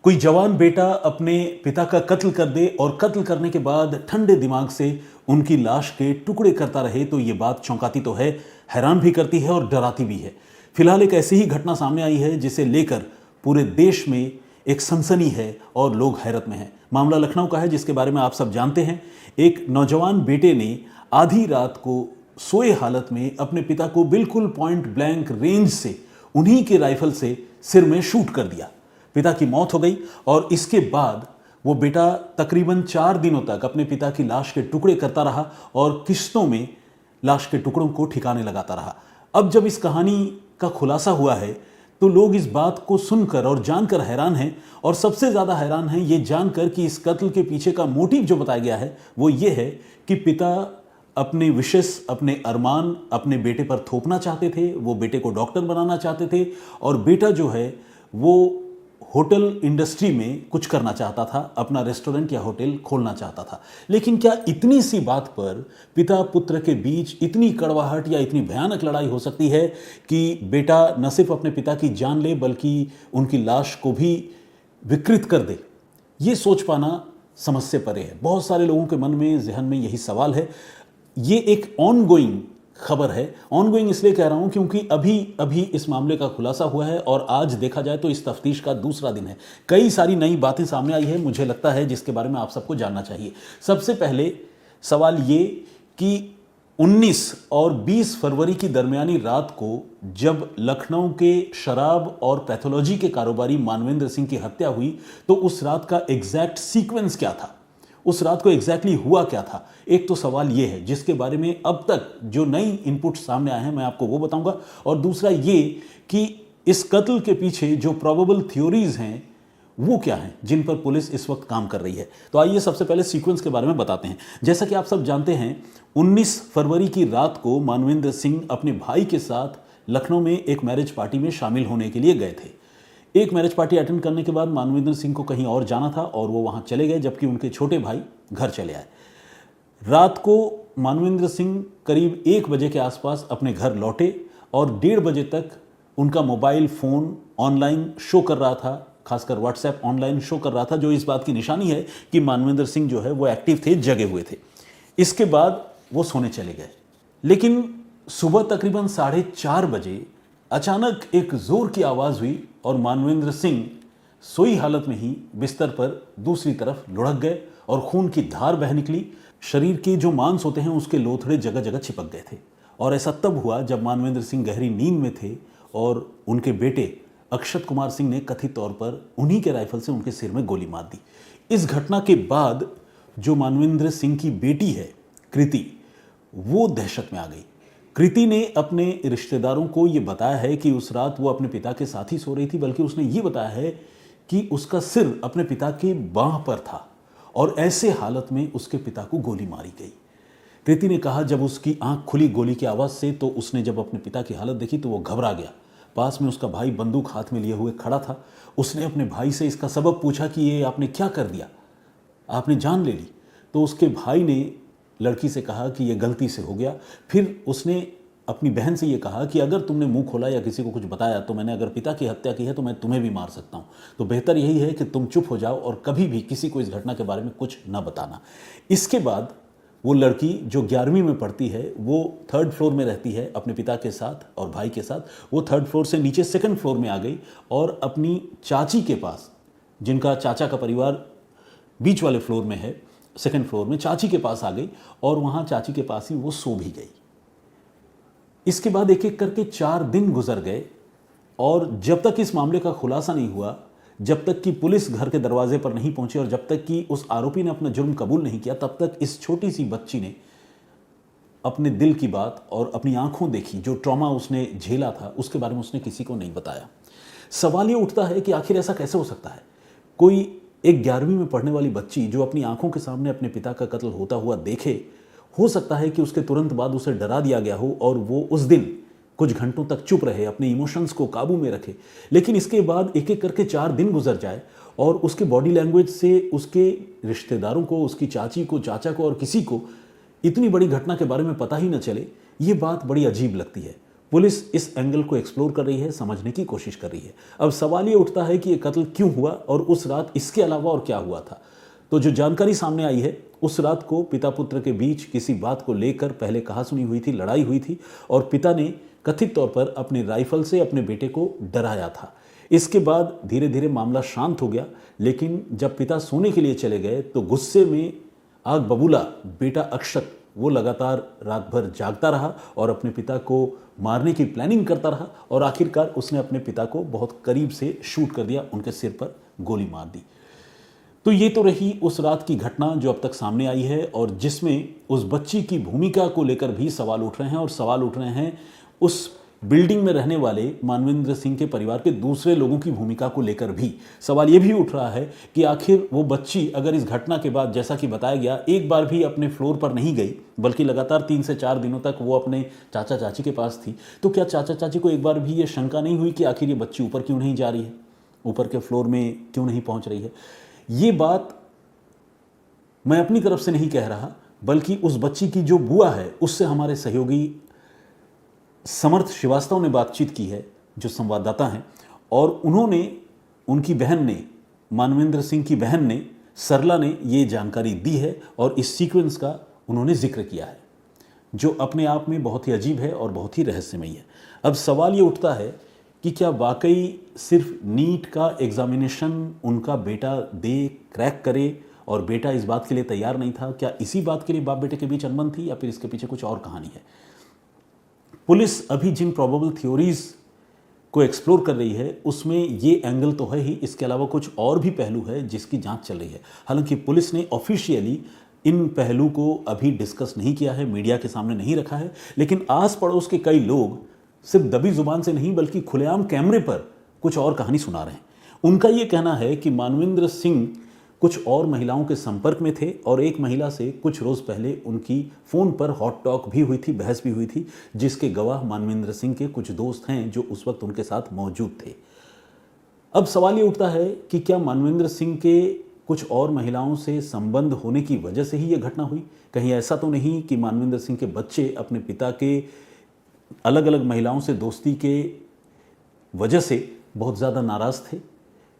कोई जवान बेटा अपने पिता का कत्ल कर दे और कत्ल करने के बाद ठंडे दिमाग से उनकी लाश के टुकड़े करता रहे तो ये बात चौंकाती तो है, हैरान भी करती है और डराती भी है। फिलहाल एक ऐसी ही घटना सामने आई है जिसे लेकर पूरे देश में एक सनसनी है और लोग हैरत में हैं। मामला लखनऊ का है जिसके बारे में आप सब जानते हैं। एक नौजवान बेटे ने आधी रात को सोए हालत में अपने पिता को बिल्कुल पॉइंट ब्लैंक रेंज से उन्हीं के राइफल से सिर में शूट कर दिया। पिता की मौत हो गई और इसके बाद वो बेटा तकरीबन 4 दिनों तक अपने पिता की लाश के टुकड़े करता रहा और किश्तों में लाश के टुकड़ों को ठिकाने लगाता रहा। अब जब इस कहानी का खुलासा हुआ है तो लोग इस बात को सुनकर और जानकर हैरान हैं और सबसे ज़्यादा हैरान हैं ये जानकर कि इस कत्ल के पीछे का मोटिव जो बताया गया है वो ये है कि पिता अपने विशेष, अपने अरमान अपने बेटे पर थोपना चाहते थे। वो बेटे को डॉक्टर बनाना चाहते थे और बेटा जो है वो होटल इंडस्ट्री में कुछ करना चाहता था, अपना रेस्टोरेंट या होटल खोलना चाहता था। लेकिन क्या इतनी सी बात पर पिता पुत्र के बीच इतनी कड़वाहट या इतनी भयानक लड़ाई हो सकती है कि बेटा न सिर्फ अपने पिता की जान ले बल्कि उनकी लाश को भी विकृत कर दे? ये सोच पाना समझ से परे है। बहुत सारे लोगों के मन में, जहन में यही सवाल है। ये एक ऑनगोइंग खबर है। ऑनगोइंग इसलिए कह रहा हूं क्योंकि अभी अभी इस मामले का खुलासा हुआ है और आज देखा जाए तो इस तफ्तीश का दूसरा दिन है। कई सारी नई बातें सामने आई है, मुझे लगता है, जिसके बारे में आप सबको जानना चाहिए। सबसे पहले सवाल ये कि 19 और 20 फरवरी की दरमियानी रात को जब लखनऊ के शराब और पैथोलॉजी के कारोबारी मानवेंद्र सिंह की हत्या हुई तो उस रात का एग्जैक्ट सीक्वेंस क्या था, उस रात को एग्जैक्टली हुआ क्या था? एक तो सवाल यह है जिसके बारे में अब तक जो नई इनपुट सामने आए हैं मैं आपको वो बताऊंगा, और दूसरा ये कि इस कत्ल के पीछे जो प्रोबेबल थ्योरीज हैं वो क्या हैं जिन पर पुलिस इस वक्त काम कर रही है। तो आइए सबसे पहले सीक्वेंस के बारे में बताते हैं। जैसा कि आप सब जानते हैं 19 फरवरी की रात को मानवेंद्र सिंह अपने भाई के साथ लखनऊ में एक मैरिज पार्टी में शामिल होने के लिए गए थे। एक मैरिज पार्टी अटेंड करने के बाद मानवेंद्र सिंह को कहीं और जाना था और वो वहां चले गए जबकि उनके छोटे भाई घर चले आए। रात को मानवेंद्र सिंह करीब 1 बजे के आसपास अपने घर लौटे और 1:30 बजे तक उनका मोबाइल फ़ोन ऑनलाइन शो कर रहा था, खासकर व्हाट्सएप ऑनलाइन शो कर रहा था, जो इस बात की निशानी है कि मानवेंद्र सिंह जो है वो एक्टिव थे, जगे हुए थे। इसके बाद वो सोने चले गए। लेकिन सुबह तकरीबन 4:30 बजे अचानक एक जोर की आवाज़ हुई और मानवेंद्र सिंह सोई हालत में ही बिस्तर पर दूसरी तरफ लुढ़क गए और खून की धार बह निकली। शरीर के जो मांस होते हैं उसके लोथड़े जगह जगह चिपक गए थे और ऐसा तब हुआ जब मानवेंद्र सिंह गहरी नींद में थे और उनके बेटे अक्षत कुमार सिंह ने कथित तौर पर उन्हीं के राइफल से उनके सिर में गोली मार दी। इस घटना के बाद जो मानवेंद्र सिंह की बेटी है कृति, वो दहशत में आ गई। कृति ने अपने रिश्तेदारों को ये बताया है कि उस रात वो अपने पिता के साथ ही सो रही थी, बल्कि उसने ये बताया है कि उसका सिर अपने पिता के बाह पर था और ऐसे हालत में उसके पिता को गोली मारी गई। कृति ने कहा जब उसकी आंख खुली गोली की आवाज़ से तो उसने जब अपने पिता की हालत देखी तो वो घबरा गया। पास में उसका भाई बंदूक हाथ में लिए हुए खड़ा था। उसने अपने भाई से इसका सबब पूछा कि ये आपने क्या कर दिया, आपने जान ले ली? तो उसके भाई ने लड़की से कहा कि ये गलती से हो गया। फिर उसने अपनी बहन से ये कहा कि अगर तुमने मुंह खोला या किसी को कुछ बताया तो मैंने अगर पिता की हत्या की है तो मैं तुम्हें भी मार सकता हूं, तो बेहतर यही है कि तुम चुप हो जाओ और कभी भी किसी को इस घटना के बारे में कुछ न बताना। इसके बाद वो लड़की जो 11वीं में पढ़ती है वो 3rd फ्लोर में रहती है अपने पिता के साथ और भाई के साथ। वो 3rd फ्लोर से नीचे 2nd फ्लोर में आ गई और अपनी चाची के पास, जिनका चाचा का परिवार बीच वाले फ्लोर में है, 2nd फ्लोर में चाची के पास आ गई और वहां चाची के पास ही वो सो भी गई। इसके बाद एक एक करके 4 दिन गुजर गए और जब तक इस मामले का खुलासा नहीं हुआ, जब तक कि पुलिस घर के दरवाजे पर नहीं पहुंची और जब तक कि उस आरोपी ने अपना जुर्म कबूल नहीं किया, तब तक इस छोटी सी बच्ची ने अपने दिल की बात और अपनी आंखों देखी जो ट्रॉमा उसने झेला था उसके बारे में उसने किसी को नहीं बताया। सवाल ये उठता है कि आखिर ऐसा कैसे हो सकता है? कोई एक 11वीं में पढ़ने वाली बच्ची जो अपनी आंखों के सामने अपने पिता का कत्ल होता हुआ देखे, हो सकता है कि उसके तुरंत बाद उसे डरा दिया गया हो और वो उस दिन कुछ घंटों तक चुप रहे, अपने इमोशंस को काबू में रखे। लेकिन इसके बाद एक एक करके 4 दिन गुजर जाए और उसके बॉडी लैंग्वेज से उसके रिश्तेदारों को, उसकी चाची को, चाचा को और किसी को इतनी बड़ी घटना के बारे में पता ही न चले, ये बात बड़ी अजीब लगती है। पुलिस इस एंगल को एक्सप्लोर कर रही है, समझने की कोशिश कर रही है। अब सवाल ये उठता है कि ये कत्ल क्यों हुआ और उस रात इसके अलावा और क्या हुआ था। तो जो जानकारी सामने आई है, उस रात को पिता पुत्र के बीच किसी बात को लेकर पहले कहासुनी हुई थी, लड़ाई हुई थी और पिता ने कथित तौर पर अपने राइफल से अपने बेटे को डराया था। इसके बाद धीरे धीरे मामला शांत हो गया, लेकिन जब पिता सोने के लिए चले गए तो गुस्से में आग बबूला बेटा अक्षत वो लगातार रात भर जागता रहा और अपने पिता को मारने की प्लानिंग करता रहा और आखिरकार उसने अपने पिता को बहुत करीब से शूट कर दिया, उनके सिर पर गोली मार दी। तो ये तो रही उस रात की घटना जो अब तक सामने आई है और जिसमें उस बच्ची की भूमिका को लेकर भी सवाल उठ रहे हैं और सवाल उठ रहे हैं उस बिल्डिंग में रहने वाले मानवेंद्र सिंह के परिवार के दूसरे लोगों की भूमिका को लेकर भी सवाल ये भी उठ रहा है कि आखिर वो बच्ची अगर इस घटना के बाद, जैसा कि बताया गया, एक बार भी अपने फ्लोर पर नहीं गई बल्कि लगातार 3 से 4 दिनों तक वो अपने चाचा चाची के पास थी, तो क्या चाचा चाची को एक बार भी ये शंका नहीं हुई कि आखिर ये बच्ची ऊपर क्यों नहीं जा रही है, ऊपर के फ्लोर में क्यों नहीं पहुंच रही है? ये बात मैं अपनी तरफ से नहीं कह रहा, बल्कि उस बच्ची की जो बुआ है उससे हमारे सहयोगी समर्थ श्रीवास्तव ने बातचीत की है, जो संवाददाता हैं, और उन्होंने, उनकी बहन ने, मानवेंद्र सिंह की बहन ने, सरला ने ये जानकारी दी है और इस सीक्वेंस का उन्होंने जिक्र किया है, जो अपने आप में बहुत ही अजीब है और बहुत ही रहस्यमयी है। अब सवाल ये उठता है कि क्या वाकई सिर्फ नीट का एग्जामिनेशन उनका बेटा दे, क्रैक करे और बेटा इस बात के लिए तैयार नहीं था? क्या इसी बात के लिए बाप बेटे के बीच अनबन थी या फिर इसके पीछे कुछ और कहानी है? पुलिस अभी जिन प्रोबेबल थ्योरीज को एक्सप्लोर कर रही है उसमें ये एंगल तो है ही, इसके अलावा कुछ और भी पहलू है जिसकी जांच चल रही है। हालांकि पुलिस ने ऑफिशियली इन पहलू को अभी डिस्कस नहीं किया है, मीडिया के सामने नहीं रखा है, लेकिन आस पड़ोस के कई लोग सिर्फ दबी जुबान से नहीं बल्कि खुलेआम कैमरे पर कुछ और कहानी सुना रहे हैं। उनका ये कहना है कि मानवेंद्र सिंह कुछ और महिलाओं के संपर्क में थे और एक महिला से कुछ रोज पहले उनकी फोन पर हॉट टॉक भी हुई थी, बहस भी हुई थी, जिसके गवाह मानवेंद्र सिंह के कुछ दोस्त हैं जो उस वक्त उनके साथ मौजूद थे। अब सवाल ये उठता है कि क्या मानवेंद्र सिंह के कुछ और महिलाओं से संबंध होने की वजह से ही यह घटना हुई? कहीं ऐसा तो नहीं कि मानवेंद्र सिंह के बच्चे अपने पिता के अलग अलग महिलाओं से दोस्ती के वजह से बहुत ज़्यादा नाराज़ थे?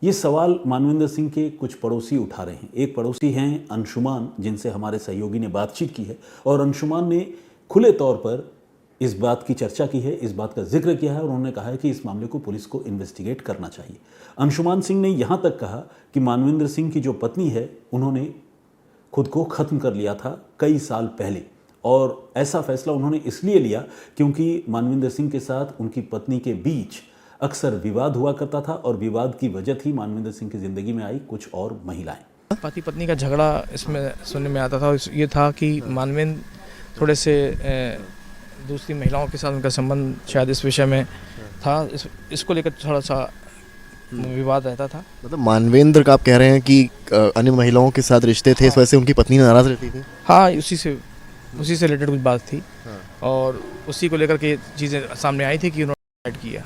ये सवाल मानवेंद्र सिंह के कुछ पड़ोसी उठा रहे हैं। एक पड़ोसी हैं अंशुमान, जिनसे हमारे सहयोगी ने बातचीत की है, और अंशुमान ने खुले तौर पर इस बात की चर्चा की है, इस बात का जिक्र किया है और उन्होंने कहा है कि इस मामले को पुलिस को इन्वेस्टिगेट करना चाहिए। अंशुमान सिंह ने यहाँ तक कहा कि मानवेंद्र सिंह की जो पत्नी है उन्होंने खुद को ख़त्म कर लिया था कई साल पहले, और ऐसा फैसला उन्होंने इसलिए लिया क्योंकि मानवेंद्र सिंह के साथ उनकी पत्नी के बीच अक्सर विवाद हुआ करता था और विवाद की वजह थी मानवेंद्र सिंह की ज़िंदगी में आई कुछ और महिलाएं। पति पत्नी का झगड़ा इसमें सुनने में आता था। ये था कि मानवेंद्र थोड़े से दूसरी महिलाओं के साथ उनका संबंध शायद इस विषय में था, इसको लेकर थोड़ा सा विवाद रहता था। मतलब मानवेंद्र का आप कह रहे हैं कि अन्य महिलाओं के साद रिश्ते थे, इस वजह से उनकी पत्नी नाराज़ रहती थी? हाँ, उसी से रिलेटेड कुछ बात थी। हाँ। और उसी को लेकर के चीज़ें सामने आई थी कि उन्होंने ऐड किया।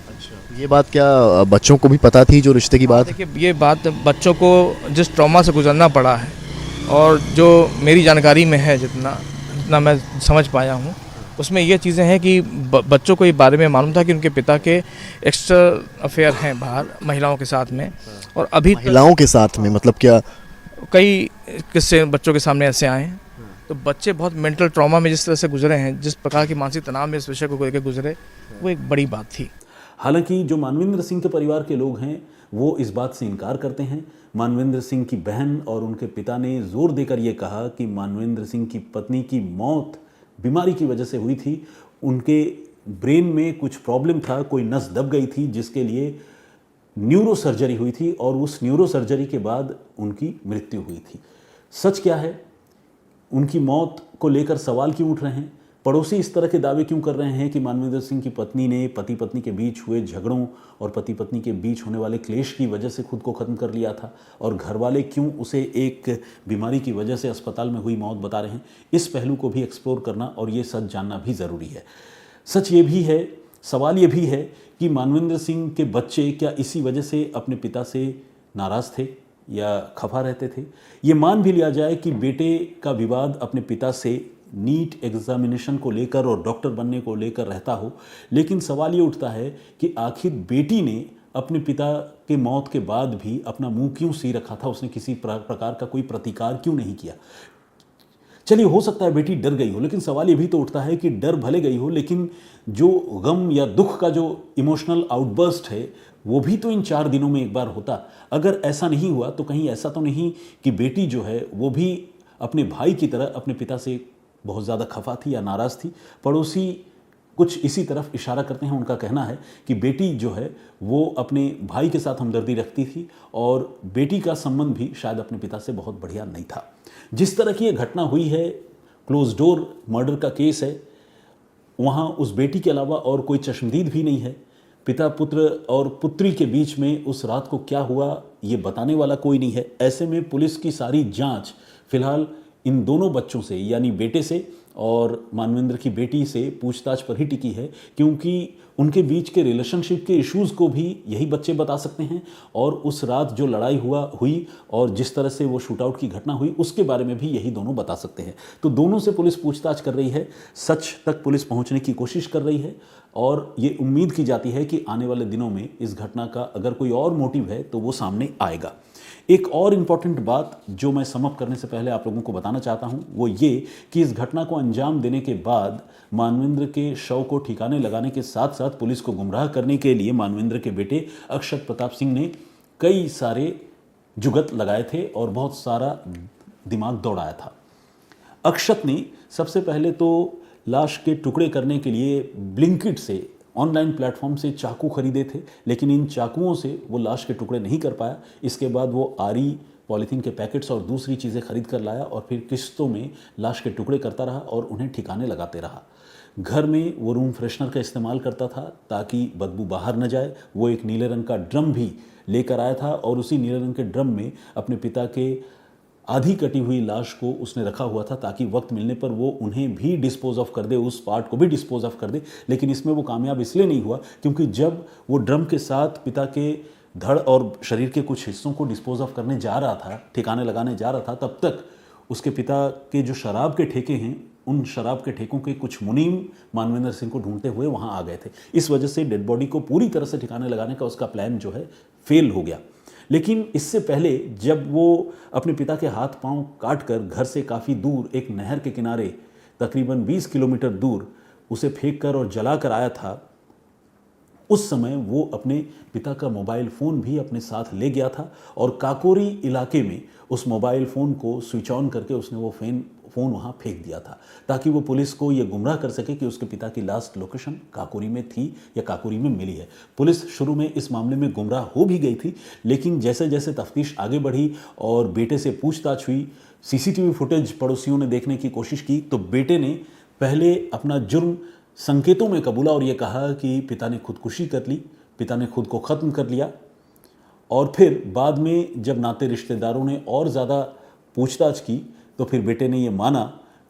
अच्छा, ये बात क्या बच्चों को भी पता थी जो रिश्ते की बात? देखिए, ये बात बच्चों को जिस ट्रॉमा से गुजरना पड़ा है और जो मेरी जानकारी में है, जितना मैं समझ पाया हूँ, उसमें ये चीज़ें हैं कि बच्चों को ये बारे में मालूम था कि उनके पिता के एक्स्ट्रा अफेयर हैं बाहर महिलाओं के साथ में, और अभी महिलाओं के साथ में मतलब क्या? कई किस्से बच्चों के सामने ऐसे आए हैं। तो बच्चे बहुत मेंटल ट्रॉमा में जिस तरह से गुजरे हैं, जिस प्रकार की मानसिक तनाव में इस विषय को लेकर गुजरे, वो एक बड़ी बात थी। हालांकि जो मानवेंद्र सिंह के परिवार के लोग हैं वो इस बात से इनकार करते हैं। मानवेंद्र सिंह की बहन और उनके पिता ने जोर देकर ये कहा कि मानवेंद्र सिंह की पत्नी की मौत बीमारी की वजह से हुई थी। उनके ब्रेन में कुछ प्रॉब्लम था, कोई नस दब गई थी जिसके लिए न्यूरो सर्जरी हुई थी और उस न्यूरो सर्जरी के बाद उनकी मृत्यु हुई थी। सच क्या है? उनकी मौत को लेकर सवाल क्यों उठ रहे हैं? पड़ोसी इस तरह के दावे क्यों कर रहे हैं कि मानवेंद्र सिंह की पत्नी ने पति पत्नी के बीच हुए झगड़ों और पति पत्नी के बीच होने वाले क्लेश की वजह से खुद को ख़त्म कर लिया था, और घर वाले क्यों उसे एक बीमारी की वजह से अस्पताल में हुई मौत बता रहे हैं? इस पहलू को भी एक्सप्लोर करना और ये सच जानना भी ज़रूरी है। सच ये भी है, सवाल ये भी है कि मानवेंद्र सिंह के बच्चे क्या इसी वजह से अपने पिता से नाराज़ थे या खफा रहते थे? ये मान भी लिया जाए कि बेटे का विवाद अपने पिता से नीट एग्जामिनेशन को लेकर और डॉक्टर बनने को लेकर रहता हो, लेकिन सवाल ये उठता है कि आखिर बेटी ने अपने पिता के मौत के बाद भी अपना मुंह क्यों सी रखा था, उसने किसी प्रकार का कोई प्रतिकार क्यों नहीं किया। चलिए, हो सकता है बेटी डर गई हो, लेकिन सवाल ये भी तो उठता है कि डर भले गई हो, लेकिन जो गम या दुख का जो इमोशनल आउटबर्स्ट है वो भी तो इन 4 दिनों में एक बार होता। अगर ऐसा नहीं हुआ तो कहीं ऐसा तो नहीं कि बेटी जो है वो भी अपने भाई की तरह अपने पिता से बहुत ज़्यादा खफा थी या नाराज़ थी। पड़ोसी कुछ इसी तरफ इशारा करते हैं। उनका कहना है कि बेटी जो है वो अपने भाई के साथ हमदर्दी रखती थी और बेटी का संबंध भी शायद अपने पिता से बहुत बढ़िया नहीं था। जिस तरह की ये घटना हुई है, क्लोज डोर मर्डर का केस है, वहाँ उस बेटी के अलावा और कोई चश्मदीद भी नहीं है। पिता पुत्र और पुत्री के बीच में उस रात को क्या हुआ ये बताने वाला कोई नहीं है। ऐसे में पुलिस की सारी जांच फिलहाल इन दोनों बच्चों से यानी बेटे से और मानवेंद्र की बेटी से पूछताछ पर ही टिकी है, क्योंकि उनके बीच के रिलेशनशिप के इश्यूज़ को भी यही बच्चे बता सकते हैं और उस रात जो लड़ाई हुई और जिस तरह से वो शूटआउट की घटना हुई उसके बारे में भी यही दोनों बता सकते हैं। तो दोनों से पुलिस पूछताछ कर रही है, सच तक पुलिस पहुंचने की कोशिश कर रही है और ये उम्मीद की जाती है कि आने वाले दिनों में इस घटना का अगर कोई और मोटिव है तो वो सामने आएगा। एक और इम्पॉर्टेंट बात जो मैं समअप करने से पहले आप लोगों को बताना चाहता हूं वो ये कि इस घटना को अंजाम देने के बाद मानवेंद्र के शव को ठिकाने लगाने के साथ साथ पुलिस को गुमराह करने के लिए मानवेंद्र के बेटे अक्षत प्रताप सिंह ने कई सारे जुगत लगाए थे और बहुत सारा दिमाग दौड़ाया था। अक्षत ने सबसे पहले तो लाश के टुकड़े करने के लिए ब्लिंकिट से ऑनलाइन प्लेटफॉर्म से चाकू खरीदे थे, लेकिन इन चाकुओं से वो लाश के टुकड़े नहीं कर पाया। इसके बाद वो आरी, पॉलीथीन के पैकेट्स और दूसरी चीज़ें खरीद कर लाया और फिर किस्तों में लाश के टुकड़े करता रहा और उन्हें ठिकाने लगाते रहा। घर में वो रूम फ्रेशनर का इस्तेमाल करता था ताकि बदबू बाहर न जाए। वो एक नीले रंग का ड्रम भी लेकर आया था और उसी नीले रंग के ड्रम में अपने पिता के आधी कटी हुई लाश को उसने रखा हुआ था ताकि वक्त मिलने पर वो उन्हें भी डिस्पोज ऑफ कर दे, उस पार्ट को भी डिस्पोज ऑफ कर दे। लेकिन इसमें वो कामयाब इसलिए नहीं हुआ क्योंकि जब वो ड्रम के साथ पिता के धड़ और शरीर के कुछ हिस्सों को डिस्पोज ऑफ करने जा रहा था, ठिकाने लगाने जा रहा था, तब तक उसके पिता के जो शराब के ठेके हैं उन शराब के ठेकों के कुछ मुनीम मानवेंद्र सिंह को ढूंढते हुए वहाँ आ गए थे। इस वजह से डेड बॉडी को पूरी तरह से ठिकाने लगाने का उसका प्लान जो है फेल हो गया। लेकिन इससे पहले जब वो अपने पिता के हाथ पांव काटकर घर से काफ़ी दूर एक नहर के किनारे तकरीबन 20 किलोमीटर दूर उसे फेंक कर और जला कर आया था, उस समय वो अपने पिता का मोबाइल फ़ोन भी अपने साथ ले गया था और काकोरी इलाके में उस मोबाइल फ़ोन को स्विच ऑन करके उसने वो फ़ोन वहाँ फेंक दिया था ताकि वो पुलिस को ये गुमराह कर सके कि उसके पिता की लास्ट लोकेशन काकोरी में थी या काकोरी में मिली है। पुलिस शुरू में इस मामले में गुमराह हो भी गई थी, लेकिन जैसे जैसे तफ्तीश आगे बढ़ी और बेटे से पूछताछ हुई, सीसीटीवी फुटेज पड़ोसियों ने देखने की कोशिश की, तो बेटे ने पहले अपना जुर्म संकेतों में कबूला और ये कहा कि पिता ने खुदकुशी कर ली, पिता ने खुद को ख़त्म कर लिया। और फिर बाद में जब नाते रिश्तेदारों ने और ज़्यादा पूछताछ की तो फिर बेटे ने ये माना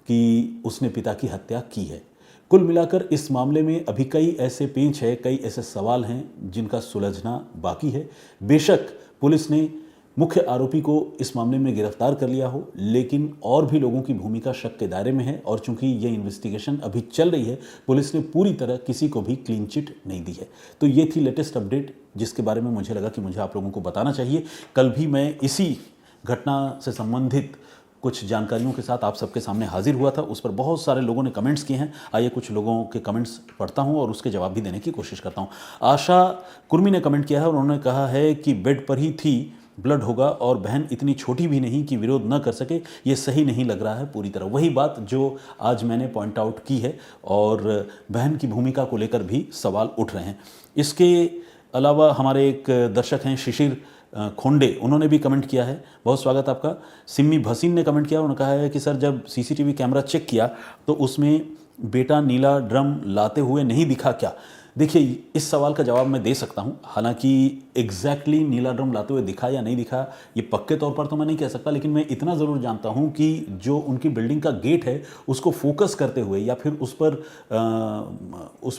कि उसने पिता की हत्या की है। कुल मिलाकर इस मामले में अभी कई ऐसे पेंच है, कई ऐसे सवाल हैं जिनका सुलझना बाकी है। बेशक पुलिस ने मुख्य आरोपी को इस मामले में गिरफ्तार कर लिया हो, लेकिन और भी लोगों की भूमिका शक के दायरे में है और चूंकि ये इन्वेस्टिगेशन अभी चल रही है, पुलिस ने पूरी तरह किसी को भी क्लीन चिट नहीं दी है। तो ये थी लेटेस्ट अपडेट जिसके बारे में मुझे लगा कि मुझे आप लोगों को बताना चाहिए। कल भी मैं इसी घटना से संबंधित कुछ जानकारियों के साथ आप सबके सामने हाजिर हुआ था। उस पर बहुत सारे लोगों ने कमेंट्स किए हैं। आइए कुछ लोगों के कमेंट्स पढ़ता हूं और उसके जवाब भी देने की कोशिश करता हूं। आशा कुर्मी ने कमेंट किया है और उन्होंने कहा है कि बेड पर ही थी, ब्लड होगा और बहन इतनी छोटी भी नहीं कि विरोध न कर सके, ये सही नहीं लग रहा है पूरी तरह। वही बात जो आज मैंने पॉइंट आउट की है और बहन की भूमिका को लेकर भी सवाल उठ रहे हैं। इसके अलावा हमारे एक दर्शक हैं शिशिर खोंडे, उन्होंने भी कमेंट किया है, बहुत स्वागत आपका। सिम्मी भसीन ने कमेंट किया, उन्होंने कहा है कि सर जब सीसीटीवी कैमरा चेक किया तो उसमें बेटा नीला ड्रम लाते हुए नहीं दिखा क्या? देखिए, इस सवाल का जवाब मैं दे सकता हूं, हालांकि एग्जैक्टली नीला ड्रम लाते हुए दिखा या नहीं दिखा ये पक्के तौर पर तो मैं नहीं कह सकता, लेकिन मैं इतना ज़रूर जानता हूं कि जो उनकी बिल्डिंग का गेट है उसको फोकस करते हुए या फिर उस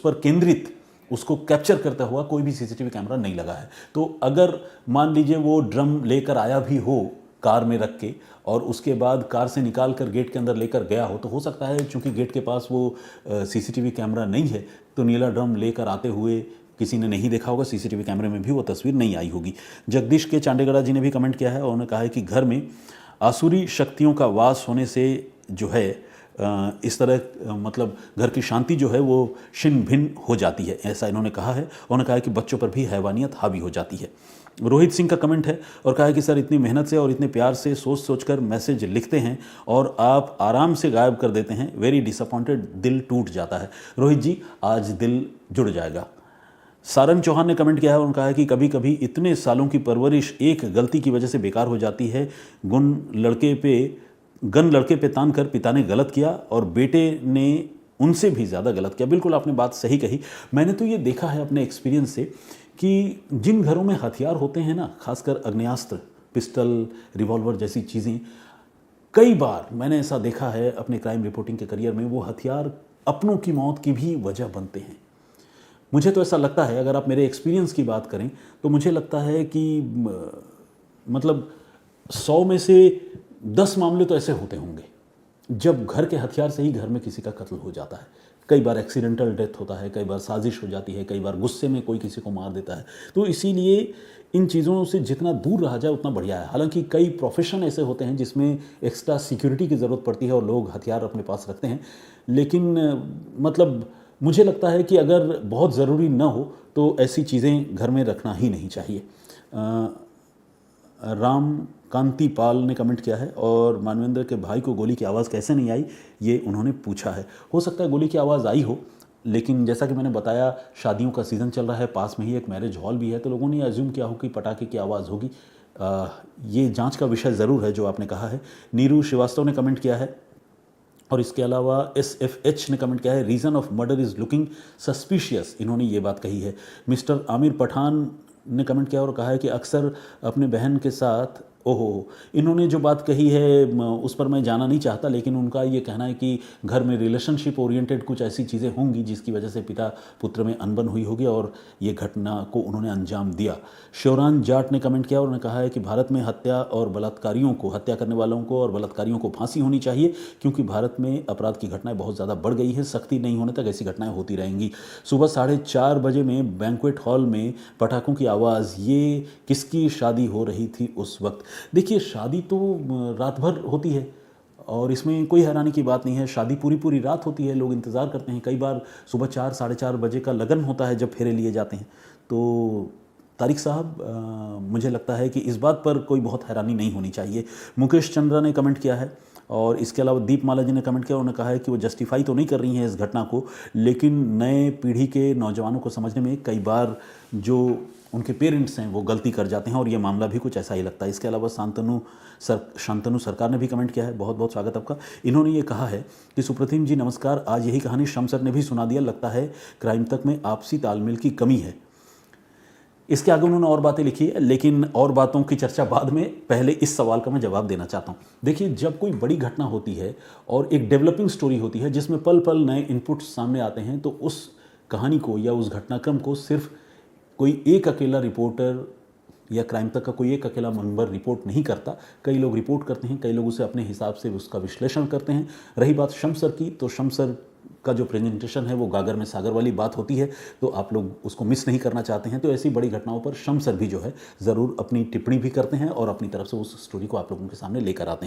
पर केंद्रित, उसको कैप्चर करता हुआ कोई भी सीसीटीवी कैमरा नहीं लगा है। तो अगर मान लीजिए वो ड्रम लेकर आया भी हो कार में रख के और उसके बाद कार से निकाल कर गेट के अंदर लेकर गया हो, तो हो सकता है चूंकि गेट के पास वो सीसीटीवी कैमरा नहीं है तो नीला ड्रम लेकर आते हुए किसी ने नहीं देखा होगा, सीसीटीवी कैमरे में भी वो तस्वीर नहीं आई होगी। जगदीश के चांडेगड़ा जी ने भी कमेंट किया है और उन्होंने कहा है कि घर में आसुरी शक्तियों का वास होने से जो है इस तरह मतलब घर की शांति जो है वो छिन्न भिन्न हो जाती है, ऐसा इन्होंने कहा है। उन्होंने कहा है कि बच्चों पर भी हैवानियत हावी हो जाती है। रोहित सिंह का कमेंट है और कहा है कि सर इतनी मेहनत से और इतने प्यार से सोच सोच कर मैसेज लिखते हैं और आप आराम से गायब कर देते हैं, वेरी डिसअपॉइंटेड, दिल टूट जाता है। रोहित जी आज दिल जुड़ जाएगा। सारंग चौहान ने कमेंट किया है, उन्होंने कहा है कि कभी कभी इतने सालों की परवरिश एक गलती की वजह से बेकार हो जाती है। गन लड़के पे तान कर पिता ने गलत किया और बेटे ने उनसे भी ज़्यादा गलत किया। बिल्कुल आपने बात सही कही। मैंने तो ये देखा है अपने एक्सपीरियंस से कि जिन घरों में हथियार होते हैं ना, खासकर आग्नेयास्त्र, पिस्टल, रिवॉल्वर जैसी चीज़ें, कई बार मैंने ऐसा देखा है अपने क्राइम रिपोर्टिंग के करियर में, वो हथियार अपनों की मौत की भी वजह बनते हैं। मुझे तो ऐसा लगता है, अगर आप मेरे एक्सपीरियंस की बात करें तो मुझे लगता है कि मतलब 100 में से 10 मामले तो ऐसे होते होंगे जब घर के हथियार से ही घर में किसी का कत्ल हो जाता है। कई बार एक्सीडेंटल डेथ होता है, कई बार साजिश हो जाती है, कई बार गुस्से में कोई किसी को मार देता है। तो इसीलिए इन चीज़ों से जितना दूर रहा जाए उतना बढ़िया है। हालांकि कई प्रोफेशन ऐसे होते हैं जिसमें एक्स्ट्रा सिक्योरिटी की ज़रूरत पड़ती है और लोग हथियार अपने पास रखते हैं, लेकिन मतलब मुझे लगता है कि अगर बहुत ज़रूरी न हो तो ऐसी चीज़ें घर में रखना ही नहीं चाहिए। राम कांति पाल ने कमेंट किया है और मानवेंद्र के भाई को गोली की आवाज़ कैसे नहीं आई, ये उन्होंने पूछा है। हो सकता है गोली की आवाज़ आई हो, लेकिन जैसा कि मैंने बताया शादियों का सीज़न चल रहा है, पास में ही एक मैरिज हॉल भी है, तो लोगों ने अज्यूम किया हो कि पटाखे की आवाज़ होगी। ये जांच का विषय ज़रूर है जो आपने कहा है। नीरू श्रीवास्तव ने कमेंट किया है और इसके अलावा SFH ने कमेंट किया है, reason of murder is looking suspicious. इन्होंने ये बात कही है। मिस्टर आमिर पठान ने कमेंट किया और कहा है कि अक्सर अपने बहन के साथ, ओहो, इन्होंने जो बात कही है उस पर मैं जाना नहीं चाहता, लेकिन उनका ये कहना है कि घर में रिलेशनशिप ओरिएंटेड कुछ ऐसी चीज़ें होंगी जिसकी वजह से पिता पुत्र में अनबन हुई होगी और ये घटना को उन्होंने अंजाम दिया। शिवरान जाट ने कमेंट किया और उन्होंने कहा है कि भारत में हत्या और बलात्कारियों को, हत्या करने वालों को और बलात्कारियों को फांसी होनी चाहिए, क्योंकि भारत में अपराध की घटनाएं बहुत ज़्यादा बढ़ गई है। सख्ती नहीं होने तक ऐसी घटनाएं होती रहेंगी। सुबह 4:30 बजे में बैंक्वेट हॉल में पटाखों की आवाज़, ये किसकी शादी हो रही थी उस वक्त? देखिए, शादी तो रात भर होती है और इसमें कोई हैरानी की बात नहीं है। शादी पूरी रात होती है, लोग इंतज़ार करते हैं। कई बार सुबह 4 साढ़े 4 बजे का लगन होता है जब फेरे लिए जाते हैं। तो तारिक साहब, मुझे लगता है कि इस बात पर कोई बहुत हैरानी नहीं होनी चाहिए। मुकेश चंद्रा ने कमेंट किया है और इसके अलावा दीपमाला जी ने कमेंट किया, उन्होंने कहा है कि वो जस्टिफाई तो नहीं कर रही हैं इस घटना को, लेकिन नए पीढ़ी के नौजवानों को समझने में कई बार जो उनके पेरेंट्स हैं वो गलती कर जाते हैं और ये मामला भी कुछ ऐसा ही लगता है। इसके अलावा शांतनु सरकार ने भी कमेंट किया है, बहुत बहुत स्वागत आपका। इन्होंने ये कहा है कि सुप्रतिम जी नमस्कार, आज यही कहानी शमसर ने भी सुना दिया, लगता है क्राइम तक में आपसी तालमेल की कमी है। इसके आगे उन्होंने और बातें लिखी है, लेकिन और बातों की चर्चा बाद में, पहले इस सवाल का मैं जवाब देना चाहता हूँ। देखिए, जब कोई बड़ी घटना होती है और एक डेवलपिंग स्टोरी होती है जिसमें पल पल नए इनपुट्स सामने आते हैं, तो उस कहानी को या उस घटनाक्रम को सिर्फ कोई एक अकेला रिपोर्टर या क्राइम तक का कोई एक अकेला मेंबर रिपोर्ट नहीं करता। कई लोग रिपोर्ट करते हैं, कई लोग उसे अपने हिसाब से उसका विश्लेषण करते हैं। रही बात शमसर की, तो शमसर का जो प्रेजेंटेशन है वो गागर में सागर वाली बात होती है, तो आप लोग उसको मिस नहीं करना चाहते हैं। तो ऐसी बड़ी घटनाओं पर शमसर भी जो है ज़रूर अपनी टिप्पणी भी करते हैं और अपनी तरफ से उस स्टोरी को आप लोगों के सामने लेकर आते हैं।